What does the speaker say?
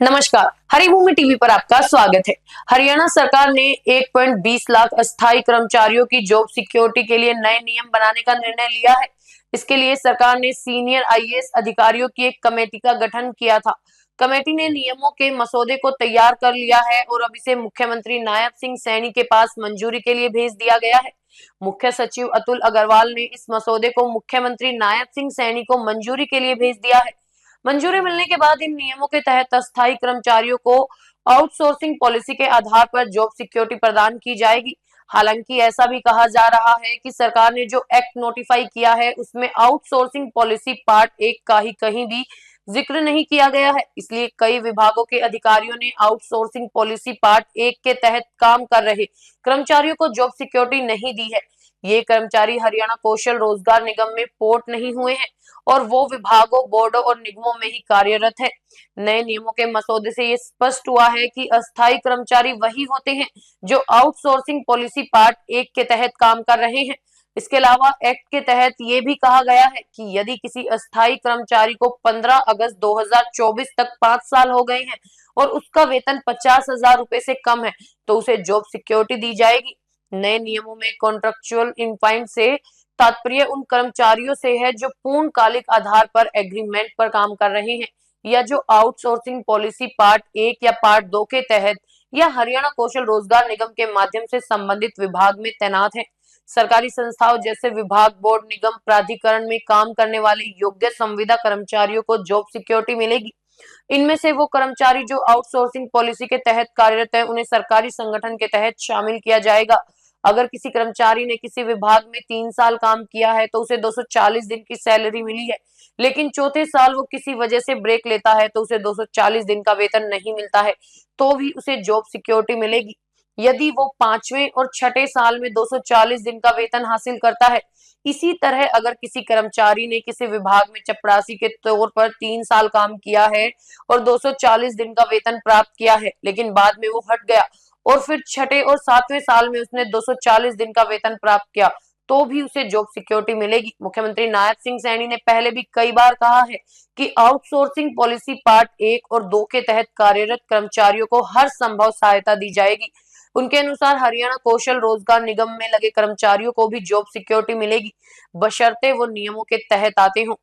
नमस्कार, हरिभूमि टीवी पर आपका स्वागत है। हरियाणा सरकार ने 1.20 लाख अस्थायी कर्मचारियों की जॉब सिक्योरिटी के लिए नए नियम बनाने का निर्णय लिया है। इसके लिए सरकार ने सीनियर आईएएस अधिकारियों की एक कमेटी का गठन किया था। कमेटी ने नियमों के मसौदे को तैयार कर लिया है और अब इसे मुख्यमंत्री नायब सिंह सैनी के पास मंजूरी के लिए भेज दिया गया है। मुख्य सचिव अतुल अग्रवाल ने इस मसौदे को मुख्यमंत्री नायब सिंह सैनी को मंजूरी के लिए भेज दिया है। मंजूरी मिलने के बाद इन नियमों के तहत अस्थायी कर्मचारियों को आउटसोर्सिंग पॉलिसी के आधार पर जॉब सिक्योरिटी प्रदान की जाएगी। हालांकि ऐसा भी कहा जा रहा है कि सरकार ने जो एक्ट नोटिफाई किया है उसमें आउटसोर्सिंग पॉलिसी पार्ट 1 का ही कहीं भी जिक्र नहीं किया गया है। इसलिए कई विभागों के अधिकारियों ने आउटसोर्सिंग पॉलिसी पार्ट 1 के तहत काम कर रहे कर्मचारियों को जॉब सिक्योरिटी नहीं दी है। ये कर्मचारी हरियाणा कौशल रोजगार निगम में पोर्ट नहीं हुए हैं और वो विभागों, बोर्डों और निगमों में ही कार्यरत है। नए नियमों के मसौदे से ये स्पष्ट हुआ है कि अस्थायी कर्मचारी वही होते हैं जो आउटसोर्सिंग पॉलिसी पार्ट 1 के तहत काम कर रहे हैं। इसके अलावा एक्ट के तहत ये भी कहा गया है कि यदि किसी अस्थायी कर्मचारी को 15 अगस्त 2024 तक 5 साल हो गए हैं और उसका वेतन 50,000 रुपए से कम है तो उसे जॉब सिक्योरिटी दी जाएगी। नए नियमों में कॉन्ट्रेक्चुअल इम्प्लॉयमेंट से तात्पर्य उन कर्मचारियों से है जो पूर्णकालिक आधार पर एग्रीमेंट पर काम कर रहे हैं या जो आउटसोर्सिंग पॉलिसी पार्ट 1 या पार्ट 2 के तहत या हरियाणा कौशल रोजगार निगम के माध्यम से संबंधित विभाग में तैनात है। सरकारी संस्थाओं जैसे विभाग, बोर्ड, निगम, प्राधिकरण में काम करने वाले योग्य संविदा कर्मचारियों को जॉब सिक्योरिटी मिलेगी। इनमें से वो कर्मचारी जो आउटसोर्सिंग पॉलिसी के तहत कार्यरत है उन्हें सरकारी संगठन के तहत शामिल किया जाएगा। अगर किसी कर्मचारी ने किसी विभाग में 3 साल काम किया है तो उसे 240 दिन की सैलरी मिली है, लेकिन चौथे साल वो किसी वजह से ब्रेक लेता है तो उसे 240 दिन का वेतन नहीं मिलता है, तो भी उसे जॉब सिक्योरिटी मिलेगी। यदि वो 5वें और छठे साल में 240 दिन का वेतन हासिल करता है। इसी तरह अगर किसी कर्मचारी ने किसी विभाग में चपरासी के तौर पर 3 साल काम किया है और 240 दिन का वेतन प्राप्त किया है, लेकिन बाद में वो हट गया और फिर छठे और 7वें साल में उसने 240 दिन का वेतन प्राप्त किया, तो भी उसे जॉब सिक्योरिटी मिलेगी। मुख्यमंत्री नायब सिंह सैनी ने पहले भी कई बार कहा है कि आउटसोर्सिंग पॉलिसी पार्ट 1 और 2 के तहत कार्यरत कर्मचारियों को हर संभव सहायता दी जाएगी। उनके अनुसार हरियाणा कौशल रोजगार निगम में लगे कर्मचारियों को भी जॉब सिक्योरिटी मिलेगी, बशर्ते वो नियमों के तहत आते हों।